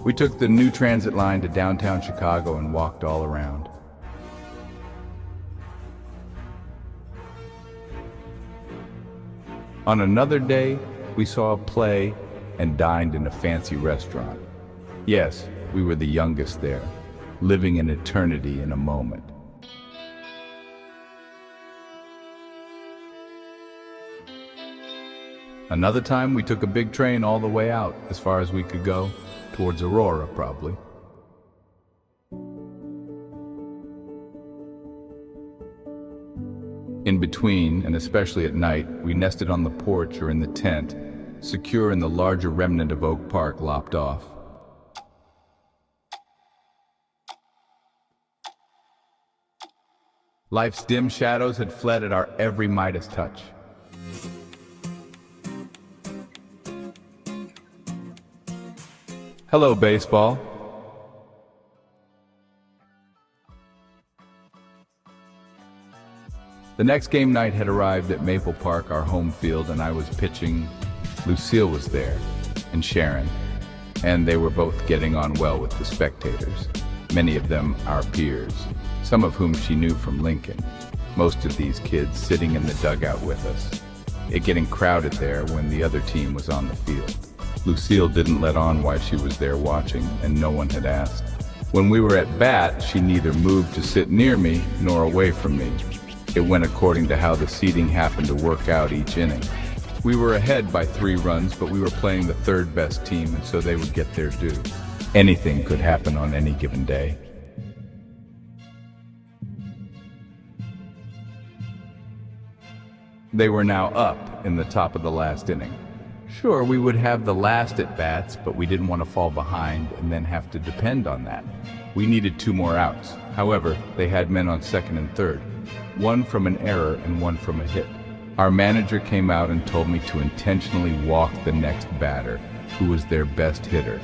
We took the new transit line to downtown Chicago and walked all around. On another day, we saw a play and dined in a fancy restaurant. Yes, we were the youngest there, living an eternity in a moment. Another time, we took a big train all the way out, as far as we could go, towards Aurora, probably. In between, and especially at night, we nested on the porch or in the tent, secure in the larger remnant of Oak Park lopped off. Life's dim shadows had fled at our every Midas touch. Hello, baseball. The next game night had arrived at Maple Park, our home field, and I was pitching. Lucille was there, and Sharon, and they were both getting on well with the spectators, many of them our peers, some of whom she knew from Lincoln, most of these kids sitting in the dugout with us, it getting crowded there when the other team was on the field. Lucille didn't let on why she was there watching, and no one had asked. When we were at bat, she neither moved to sit near me nor away from me. It went according to how the seating happened to work out each inning. We were ahead by 3 runs, but we were playing the third best team, and so they would get their due. Anything could happen on any given day. They were now up in the top of the last inning. Sure, we would have the last at-bats, but we didn't want to fall behind and then have to depend on that. We needed 2 more outs. However, they had men on second and third, one from an error and one from a hit. Our manager came out and told me to intentionally walk the next batter, who was their best hitter,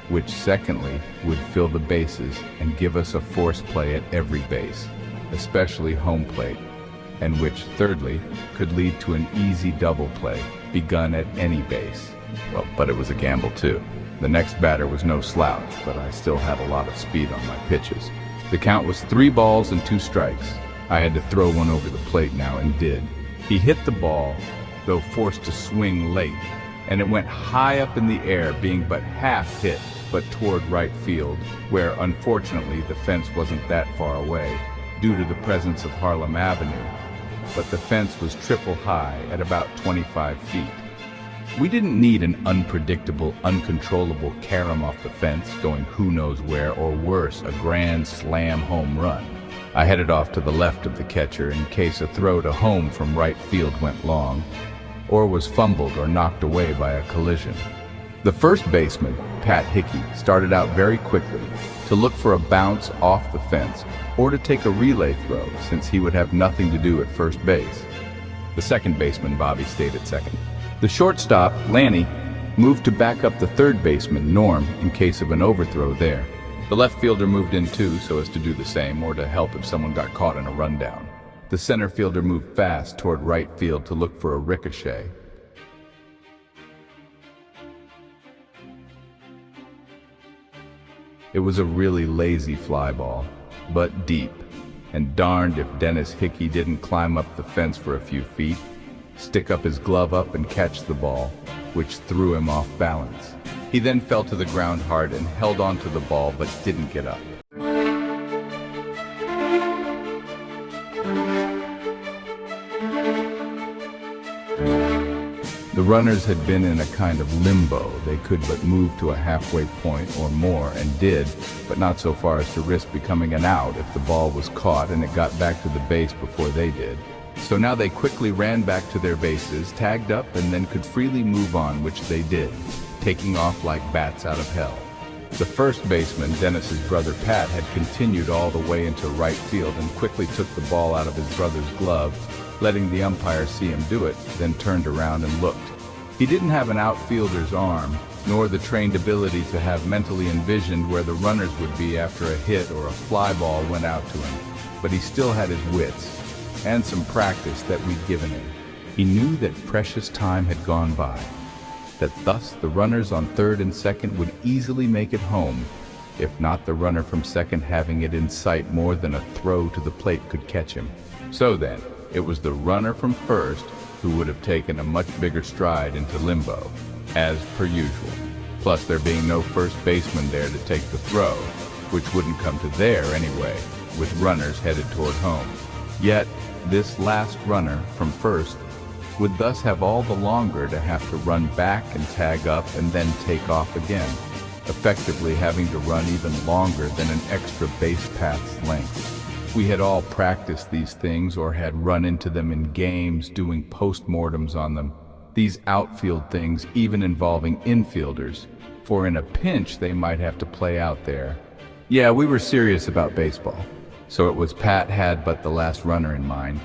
which secondly would fill the bases and give us a force play at every base, especially home plate, and which thirdly could lead to an easy double play begun at any base. Well, but it was a gamble too. The next batter was no slouch, but I still had a lot of speed on my pitches. The count was 3 balls and 2 strikes. I had to throw one over the plate now, and did. He hit the ball, though forced to swing late, and it went high up in the air, being but half hit, but toward right field, where unfortunately the fence wasn't that far away, due to the presence of Harlem Avenue, but the fence was triple high at about 25 feet. We didn't need an unpredictable, uncontrollable carom off the fence, going who knows where, or worse, a grand slam home run. I headed off to the left of the catcher in case a throw to home from right field went long, or was fumbled or knocked away by a collision. The first baseman, Pat Hickey, started out very quickly to look for a bounce off the fence, or to take a relay throw, since he would have nothing to do at first base. The second baseman, Bobby, stayed at second. The shortstop, Lanny, moved to back up the third baseman, Norm, in case of an overthrow there. The left fielder moved in too, so as to do the same, or to help if someone got caught in a rundown. The center fielder moved fast toward right field to look for a ricochet. It was a really lazy fly ball, but deep, and darned if Dennis Hickey didn't climb up the fence for a few feet, stick up his glove up and catch the ball, which threw him off balance. He then fell to the ground hard and held on to the ball but didn't get up. The runners had been in a kind of limbo. They could but move to a halfway point or more, and did, but not so far as to risk becoming an out if the ball was caught and it got back to the base before they did. So now they quickly ran back to their bases, tagged up, and then could freely move on, which they did, taking off like bats out of hell. The first baseman, Dennis's brother Pat, had continued all the way into right field and quickly took the ball out of his brother's glove, letting the umpire see him do it, then turned around and looked. He didn't have an outfielder's arm, nor the trained ability to have mentally envisioned where the runners would be after a hit or a fly ball went out to him, but he still had his wits, and some practice that we'd given him. He knew that precious time had gone by. that thus the runners on third and second would easily make it home, if not the runner from second having it in sight more than a throw to the plate could catch him. So then, it was the runner from first who would have taken a much bigger stride into limbo, as per usual. Plus there being no first baseman there to take the throw, which wouldn't come to there anyway, with runners headed toward home. Yet, this last runner from first would thus have all the longer to have to run back and tag up and then take off again, effectively having to run even longer than an extra base path's length. We had all practiced these things or had run into them in games doing postmortems on them. These outfield things even involving infielders, for in a pinch they might have to play out there. Yeah, we were serious about baseball. So it was Pat had but the last runner in mind,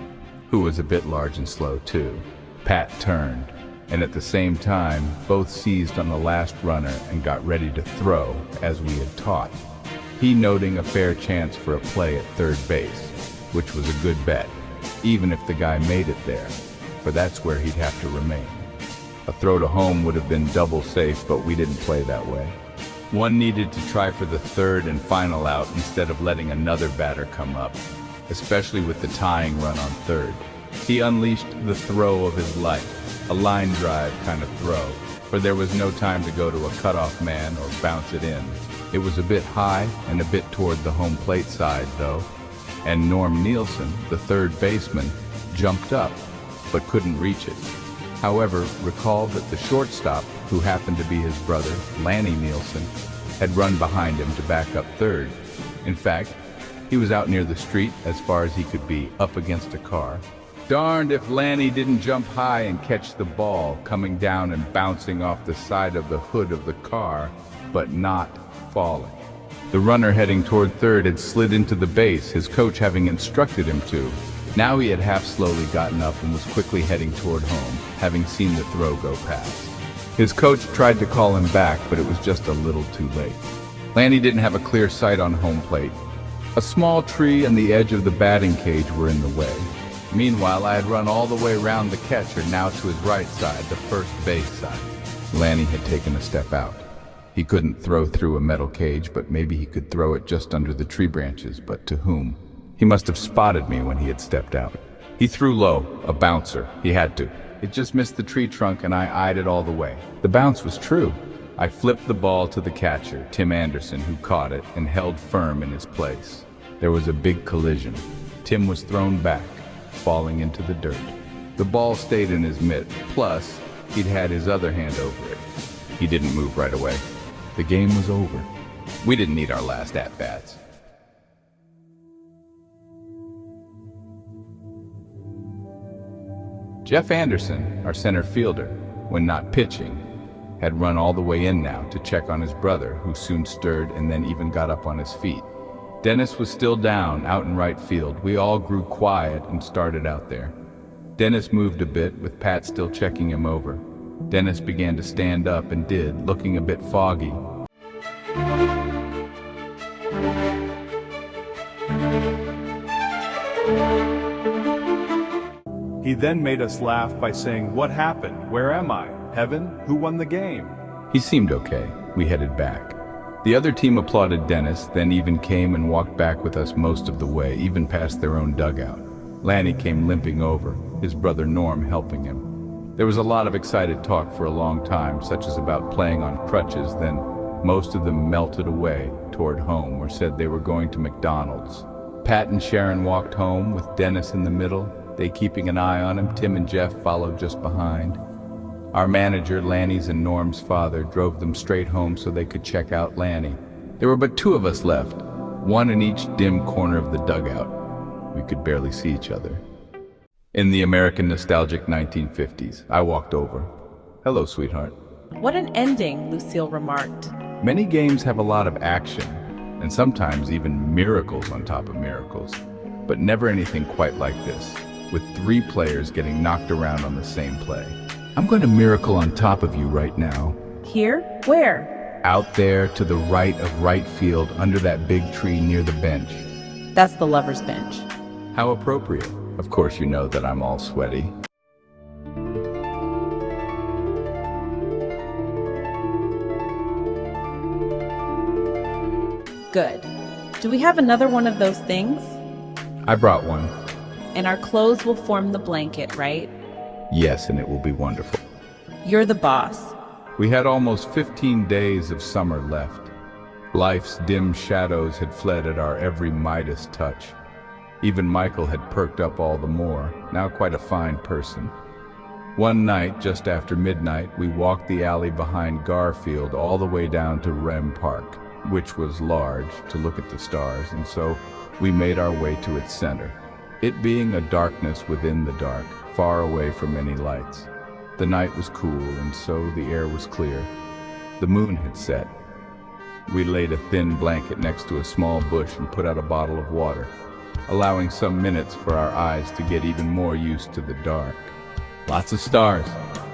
who was a bit large and slow too. Pat turned, and at the same time, both seized on the last runner and got ready to throw, as we had taught. He noting a fair chance for a play at third base, which was a good bet, even if the guy made it there, for that's where he'd have to remain. A throw to home would have been double safe, but we didn't play that way. One needed to try for the third and final out instead of letting another batter come up, especially with the tying run on third. He unleashed the throw of his life, a line drive kind of throw, for there was no time to go to a cutoff man or bounce it in. It was a bit high and a bit toward the home plate side, though, and Norm Nielsen, the third baseman, jumped up, but couldn't reach it. However, recall that the shortstop, who happened to be his brother, Lanny Nielsen, had run behind him to back up third. In fact, he was out near the street as far as he could be, up against a car. Darned if Lanny didn't jump high and catch the ball, coming down and bouncing off the side of the hood of the car, but not falling. The runner heading toward third had slid into the base, his coach having instructed him to. Now he had half slowly gotten up and was quickly heading toward home, having seen the throw go past. His coach tried to call him back, but it was just a little too late. Lanny didn't have a clear sight on home plate. A small tree and the edge of the batting cage were in the way. Meanwhile, I had run all the way around the catcher, now to his right side, the first base side. Lanny had taken a step out. He couldn't throw through a metal cage, but maybe he could throw it just under the tree branches, but to whom? He must have spotted me when he had stepped out. He threw low, a bouncer. He had to. It just missed the tree trunk and I eyed it all the way. The bounce was true. I flipped the ball to the catcher, Tim Anderson, who caught it and held firm in his place. There was a big collision. Tim was thrown back, falling into the dirt. The ball stayed in his mitt, plus he'd had his other hand over it. He didn't move right away. The game was over. We didn't need our last at-bats. Jeff Anderson, our center fielder, when not pitching, had run all the way in now to check on his brother, who soon stirred and then even got up on his feet. Dennis was still down out in right field. We all grew quiet and started out there. Dennis moved a bit, with Pat still checking him over. Dennis began to stand up and did, looking a bit foggy. He then made us laugh by saying, "What happened? Where am I? Heaven? Who won the game?" He seemed okay. We headed back. The other team applauded Dennis, then even came and walked back with us most of the way, even past their own dugout. Lanny came limping over, his brother Norm helping him. There was a lot of excited talk for a long time, such as about playing on crutches, then most of them melted away toward home or said they were going to McDonald's. Pat and Sharon walked home with Dennis in the middle, they keeping an eye on him. Tim and Jeff followed just behind. Our manager, Lanny's and Norm's father, drove them straight home so they could check out Lanny. There were but two of us left, one in each dim corner of the dugout. We could barely see each other. In the American nostalgic 1950s, I walked over. "Hello, sweetheart." What an ending, Lucille remarked. Many games have a lot of action, and sometimes even miracles on top of miracles, but never anything quite like this, with 3 players getting knocked around on the same play. I'm going to miracle on top of you right now. Here? Where? Out there to the right of right field under that big tree near the bench. That's the lover's bench. How appropriate. Of course you know that I'm all sweaty. Good. Do we have another one of those things? I brought one. And our clothes will form the blanket, right? Yes, and it will be wonderful. You're the boss. We had almost 15 days of summer left. Life's dim shadows had fled at our every Midas touch. Even Michael had perked up all the more, now quite a fine person. One night, just after midnight, we walked the alley behind Garfield all the way down to Rem Park, which was large, to look at the stars, and so we made our way to its center. It being a darkness within the dark, far away from any lights. The night was cool, and so the air was clear. The moon had set. We laid a thin blanket next to a small bush and put out a bottle of water, allowing some minutes for our eyes to get even more used to the dark. Lots of stars.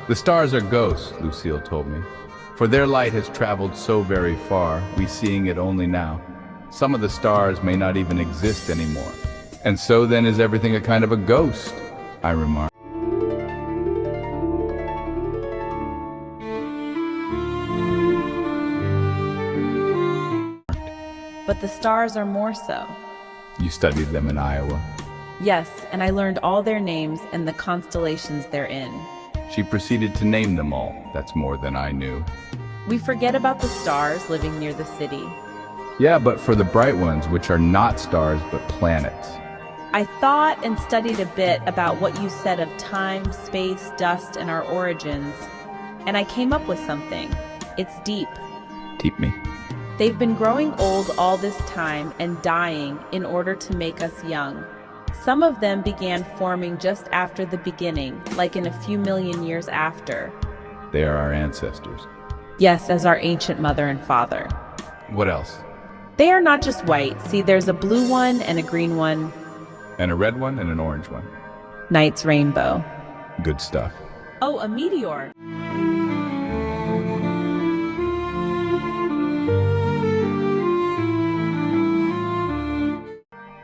The stars are ghosts, Lucille told me. For their light has traveled so very far, we seeing it only now. Some of the stars may not even exist anymore. And so then is everything a kind of a ghost, I remarked. But the stars are more so. You studied them in Iowa. Yes, and I learned all their names and the constellations they're in. She proceeded to name them all. That's more than I knew. We forget about the stars living near the city. Yeah, but for the bright ones, which are not stars but planets. I thought and studied a bit about what you said of time, space, dust, and our origins, and I came up with something. It's deep. Teep me. They've been growing old all this time and dying in order to make us young. Some of them began forming just after the beginning, like in a few million years after. They are our ancestors. Yes, as our ancient mother and father. What else? They are not just white. See, there's a blue one and a green one. And a red one and an orange one. Night's rainbow. Good stuff. Oh, a meteor.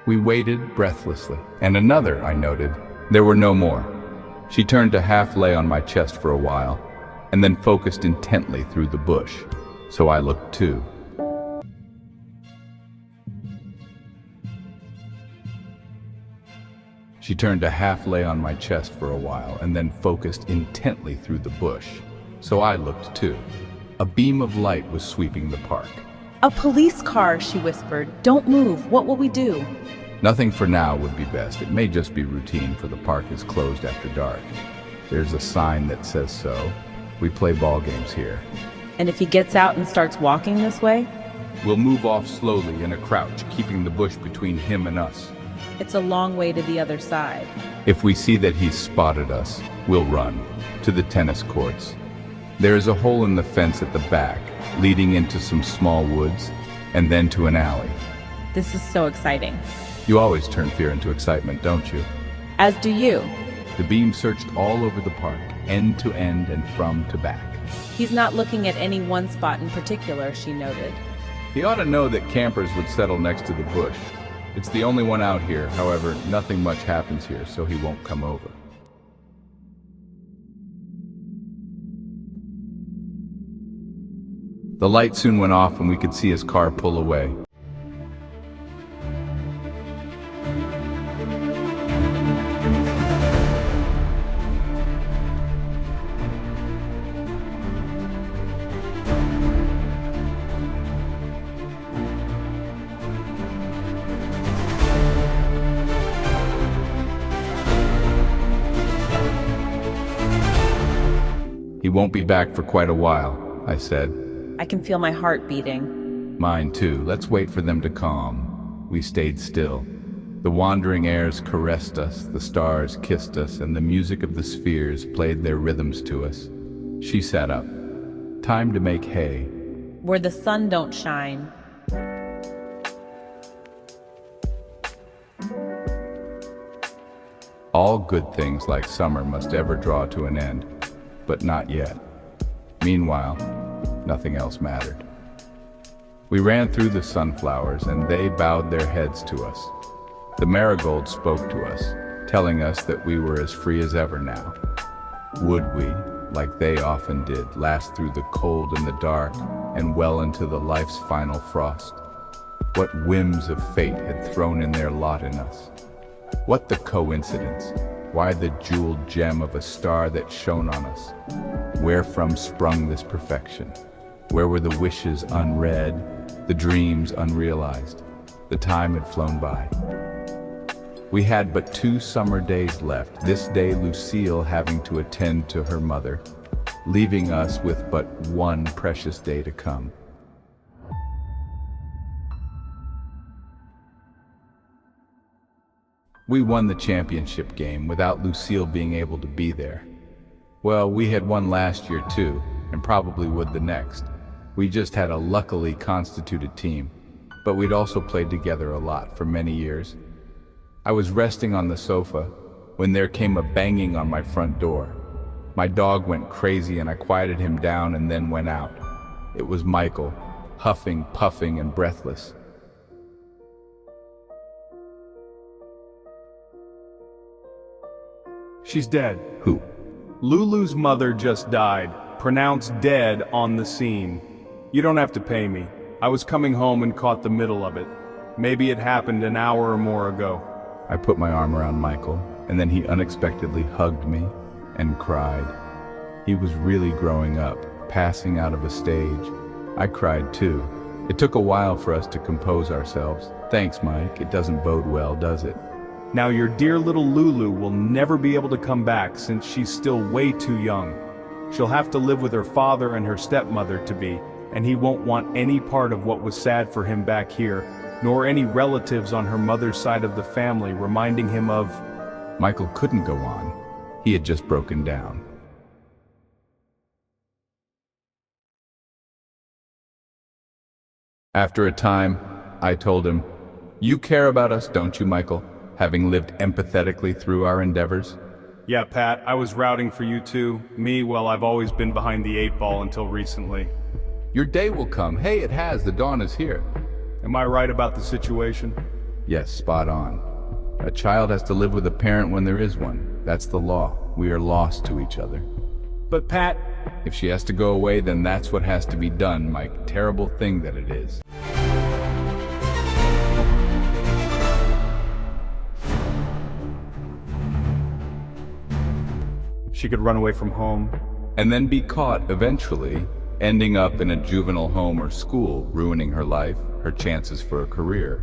We waited breathlessly. And another, I noted. There were no more. She turned to half lay on my chest for a while, and then focused intently through the bush. So I looked too. She turned to half lay on my chest for a while, and then focused intently through the bush. So I looked too. A beam of light was sweeping the park. A police car, she whispered. Don't move. What will we do? Nothing for now would be best. It may just be routine, for the park is closed after dark. There's a sign that says so. We play ball games here. And if he gets out and starts walking this way? We'll move off slowly in a crouch, keeping the bush between him and us. It's a long way to the other side. If we see that he's spotted us, we'll run to the tennis courts. There is a hole in the fence at the back, leading into some small woods, and then to an alley. This is so exciting. You always turn fear into excitement, don't you? As do you. The beam searched all over the park, end to end and from to back. He's not looking at any one spot in particular, she noted. He ought to know that campers would settle next to the bush. It's the only one out here. However, nothing much happens here, so he won't come over. The light soon went off and we could see his car pull away. He won't be back for quite a while, I said. I can feel my heart beating. Mine too. Let's wait for them to calm. We stayed still. The wandering airs caressed us, the stars kissed us, and the music of the spheres played their rhythms to us. She sat up. Time to make hay. Where the sun don't shine. All good things like summer must ever draw to an end, but not yet. Meanwhile, nothing else mattered. We ran through the sunflowers, and they bowed their heads to us. The marigold spoke to us, telling us that we were as free as ever now. Would we, like they often did, last through the cold and the dark, and well into the life's final frost? What whims of fate had thrown in their lot in us? What the coincidence? Why the jeweled gem of a star that shone on us? Wherefrom sprung this perfection? Where were the wishes unread, the dreams unrealized? The time had flown by. We had but 2 summer days left, this day Lucille having to attend to her mother, leaving us with but 1 precious day to come. We won the championship game without Lucille being able to be there. Well, we had won last year too, and probably would the next. We just had a luckily constituted team, but we'd also played together a lot for many years. I was resting on the sofa when there came a banging on my front door. My dog went crazy and I quieted him down and then went out. It was Michael, huffing, puffing, and breathless. She's dead. Who? Lulu's mother just died, pronounced dead on the scene. You don't have to pay me. I was coming home and caught the middle of it. Maybe it happened an hour or more ago. I put my arm around Michael, and then he unexpectedly hugged me and cried. He was really growing up, passing out of a stage. I cried too. It took a while for us to compose ourselves. Thanks, Mike. It doesn't bode well, does it? Now your dear little Lulu will never be able to come back since she's still way too young. She'll have to live with her father and her stepmother to be, and he won't want any part of what was sad for him back here, nor any relatives on her mother's side of the family reminding him of... Michael couldn't go on. He had just broken down. After a time, I told him, "You care about us, don't you, Michael? Having lived empathetically through our endeavors?" Yeah, Pat, I was rooting for you too. Me, well, I've always been behind the 8 ball until recently. Your day will come. Hey, it has. The dawn is here. Am I right about the situation? Yes, spot on. A child has to live with a parent when there is one. That's the law. We are lost to each other. But Pat... If she has to go away, then that's what has to be done, Mike. Terrible thing that it is. She could run away from home. And then be caught eventually, ending up in a juvenile home or school, ruining her life, her chances for a career.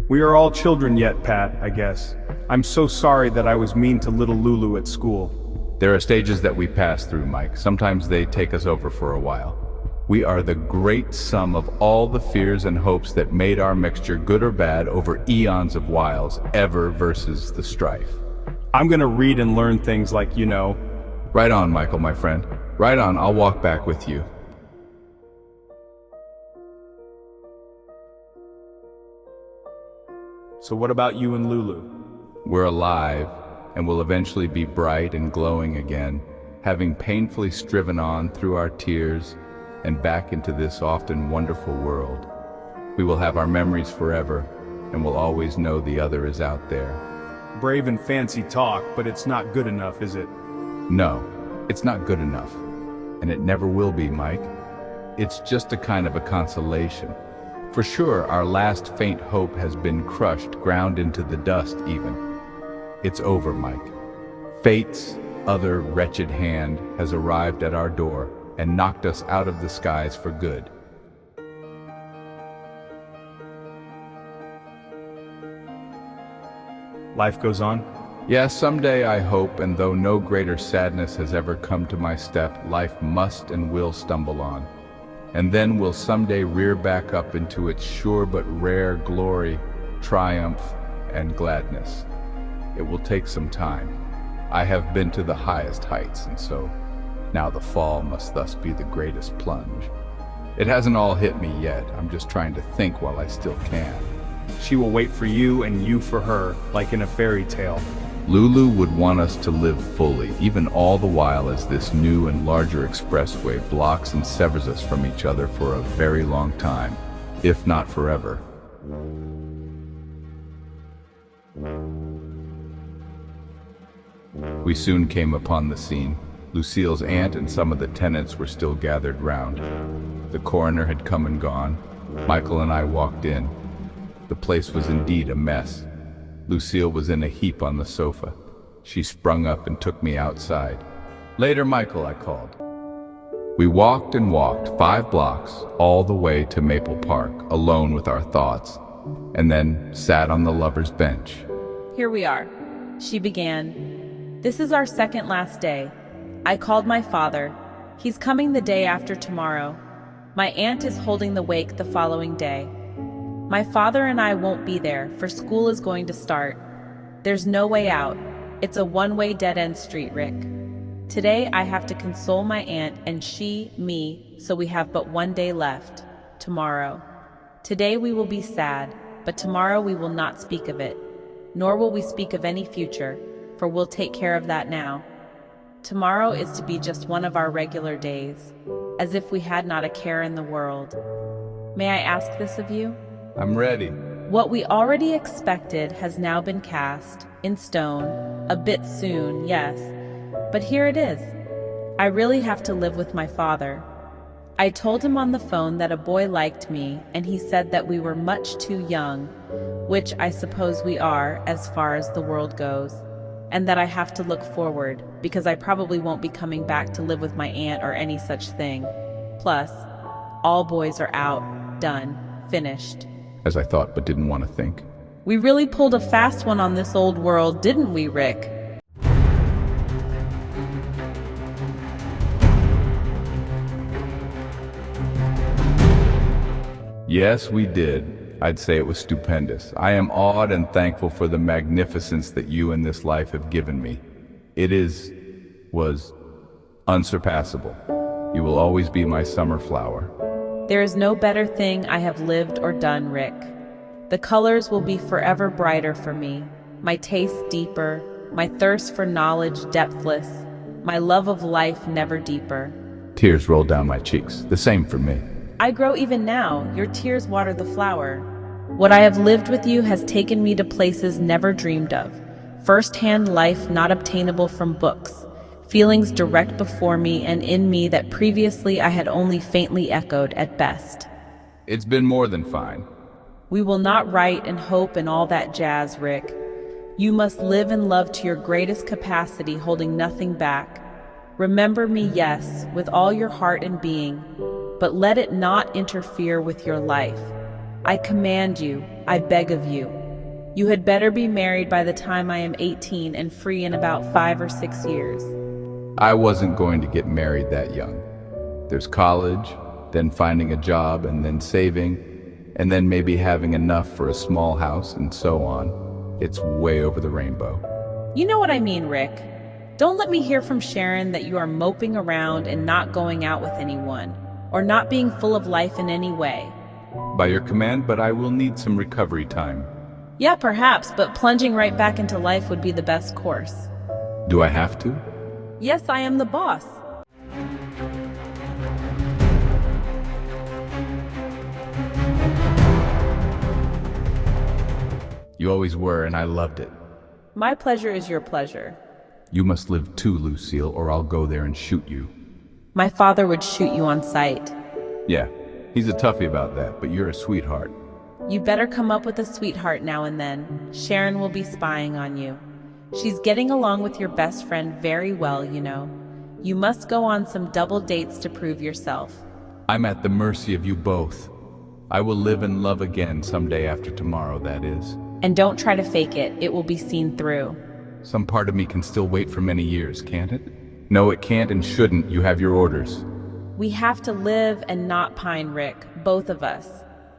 We are all children yet, Pat, I guess. I'm so sorry that I was mean to little Lulu at school. There are stages that we pass through, Mike. Sometimes they take us over for a while. We are the great sum of all the fears and hopes that made our mixture, good or bad, over eons of wiles, ever versus the strife. I'm gonna read and learn things like, you know. Right on, Michael, my friend. Right on, I'll walk back with you. So what about you and Lulu? We're alive, and will eventually be bright and glowing again, having painfully striven on through our tears and back into this often wonderful world. We will have our memories forever, and will always know the other is out there. Brave and fancy talk, but it's not good enough, is it? No, it's not good enough, and it never will be, Mike. It's just a kind of a consolation. For sure, our last faint hope has been crushed, ground into the dust even. It's over, Mike. Fate's other wretched hand has arrived at our door and knocked us out of the skies for good. Life goes on? Yes, someday I hope, and though no greater sadness has ever come to my step, life must and will stumble on. And then will someday rear back up into its sure but rare glory, triumph, and gladness. It will take some time. I have been to the highest heights, and so now the fall must thus be the greatest plunge. It hasn't all hit me yet. I'm just trying to think while I still can. She will wait for you and you for her, like in a fairy tale. Lulu would want us to live fully, even all the while as this new and larger expressway blocks and severs us from each other for a very long time, if not forever. We soon came upon the scene. Lucille's aunt and some of the tenants were still gathered round. The coroner had come and gone. Michael and I walked in. The place was indeed a mess. Lucille was in a heap on the sofa. She sprung up and took me outside. "Later, Michael," I called. We walked and walked 5 blocks all the way to Maple Park, alone with our thoughts, and then sat on the lover's bench. Here we are. She began. "This is our second last day. I called my father. He's coming the day after tomorrow. My aunt is holding the wake the following day. My father and I won't be there, for school is going to start. There's no way out. It's a one-way dead-end street, Rick. Today I have to console my aunt and she, me, so we have but one day left. Tomorrow. Today we will be sad, but tomorrow we will not speak of it. Nor will we speak of any future, for we'll take care of that now. Tomorrow is to be just one of our regular days, as if we had not a care in the world. May I ask this of you?" "I'm ready." What we already expected has now been cast in stone, a bit soon, yes, but here it is. I really have to live with my father. I told him on the phone that a boy liked me, and he said that we were much too young, which I suppose we are as far as the world goes, and that I have to look forward, because I probably won't be coming back to live with my aunt or any such thing. Plus, all boys are out, done, finished. As I thought but didn't want to think. We really pulled a fast one on this old world, didn't we, Rick? Yes, we did. I'd say it was stupendous. I am awed and thankful for the magnificence that you and this life have given me. Was unsurpassable. You will always be my summer flower. There is no better thing I have lived or done, Rick. The colors will be forever brighter for me, my taste deeper, my thirst for knowledge depthless, my love of life never deeper. Tears roll down my cheeks. The same for me. I grow even now, your tears water the flower. What I have lived with you has taken me to places never dreamed of. First-hand life not obtainable from books. Feelings direct before me and in me that previously I had only faintly echoed at best. It's been more than fine. We will not write and hope and all that jazz, Rick. You must live and love to your greatest capacity, holding nothing back. Remember me, yes, with all your heart and being, but let it not interfere with your life. I command you, I beg of you. You had better be married by the time I am 18 and free in about 5 or 6 years. I wasn't going to get married that young. There's college, then finding a job, and then saving, and then maybe having enough for a small house, and so on. It's way over the rainbow. You know what I mean, Rick. Don't let me hear from Sharon that you are moping around and not going out with anyone, or not being full of life in any way. By your command, but I will need some recovery time. Yeah, perhaps, but plunging right back into life would be the best course. Do I have to? Yes, I am the boss. You always were, and I loved it. My pleasure is your pleasure. You must live too, Lucille, or I'll go there and shoot you. My father would shoot you on sight. Yeah, he's a toughie about that, but you're a sweetheart. You better come up with a sweetheart now and then. Sharon will be spying on you. She's getting along with your best friend very well, you know. You must go on some double dates to prove yourself. I'm at the mercy of you both. I will live and love again someday after tomorrow, that is. And don't try to fake it. It will be seen through. Some part of me can still wait for many years, can't it? No, it can't and shouldn't. You have your orders. We have to live and not pine, Rick, both of us.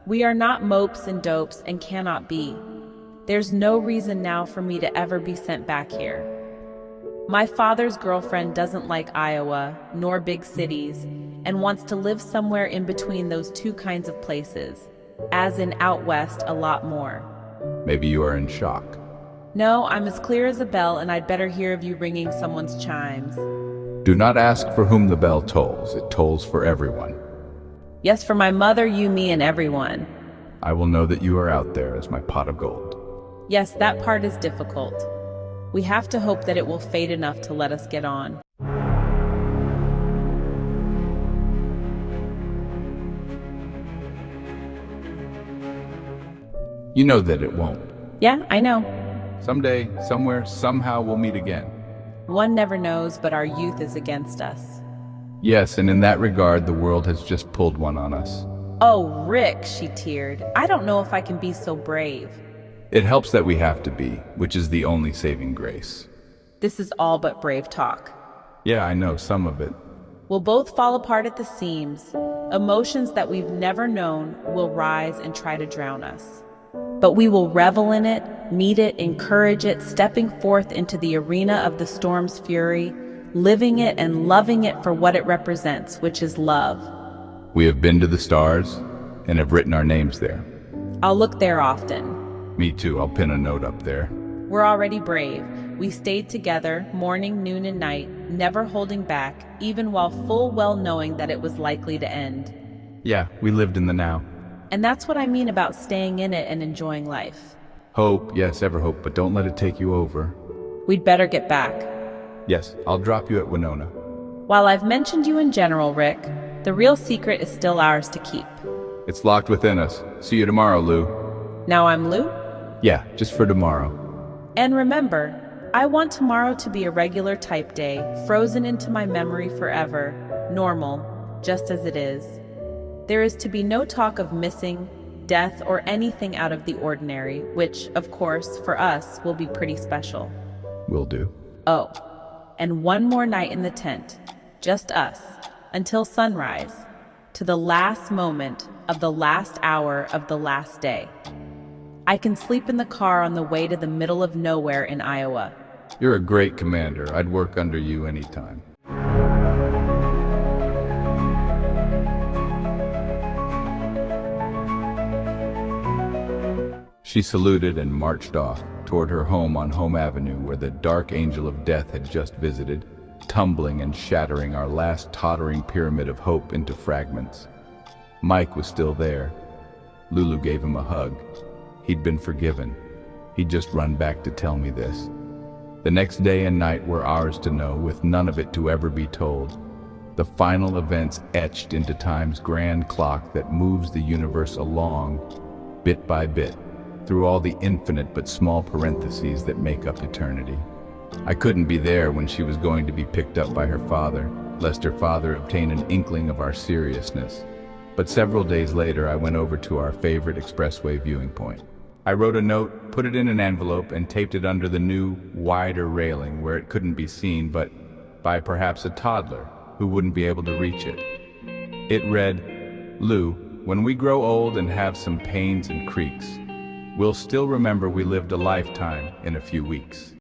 We are not mopes and dopes and cannot be. There's no reason now for me to ever be sent back here. My father's girlfriend doesn't like Iowa, nor big cities, and wants to live somewhere in between those two kinds of places, as in out west a lot more. Maybe you are in shock. No, I'm as clear as a bell, and I'd better hear of you ringing someone's chimes. Do not ask for whom the bell tolls. It tolls for everyone. Yes, for my mother, you, me, and everyone. I will know that you are out there as my pot of gold. Yes, that part is difficult. We have to hope that it will fade enough to let us get on. You know that it won't. Yeah, I know. Someday, somewhere, somehow we'll meet again. One never knows, but our youth is against us. Yes, and in that regard, the world has just pulled one on us. Oh, Rick, she teared. I don't know if I can be so brave. It helps that we have to be, which is the only saving grace. This is all but brave talk. Yeah, I know some of it. We'll both fall apart at the seams. Emotions that we've never known will rise and try to drown us. But we will revel in it, meet it, encourage it, stepping forth into the arena of the storm's fury, living it and loving it for what it represents, which is love. We have been to the stars and have written our names there. I'll look there often. Me too, I'll pin a note up there. We're already brave. We stayed together, morning, noon, and night, never holding back, even while full well knowing that it was likely to end. Yeah, we lived in the now. And that's what I mean about staying in it and enjoying life. Hope, yes, ever hope, but don't let it take you over. We'd better get back. Yes, I'll drop you at Winona. While I've mentioned you in general, Rick, the real secret is still ours to keep. It's locked within us. See you tomorrow, Lou. Now I'm Lou. Yeah, just for tomorrow. And remember, I want tomorrow to be a regular type day, frozen into my memory forever, normal, just as it is. There is to be no talk of missing, death, or anything out of the ordinary, which, of course, for us, will be pretty special. Will do. Oh, and one more night in the tent, just us, until sunrise, to the last moment of the last hour of the last day. I can sleep in the car on the way to the middle of nowhere in Iowa. You're a great commander. I'd work under you anytime. She saluted and marched off toward her home on Home Avenue, where the dark angel of death had just visited, tumbling and shattering our last tottering pyramid of hope into fragments. Mike was still there. Lulu gave him a hug. He'd been forgiven. He'd just run back to tell me this. The next day and night were ours to know, with none of it to ever be told. The final events etched into time's grand clock that moves the universe along, bit by bit, through all the infinite but small parentheses that make up eternity. I couldn't be there when she was going to be picked up by her father, lest her father obtain an inkling of our seriousness. But several days later, I went over to our favorite expressway viewing point. I wrote a note, put it in an envelope, and taped it under the new, wider railing where it couldn't be seen but by perhaps a toddler who wouldn't be able to reach it. It read, "Lou, when we grow old and have some pains and creaks, we'll still remember we lived a lifetime in a few weeks."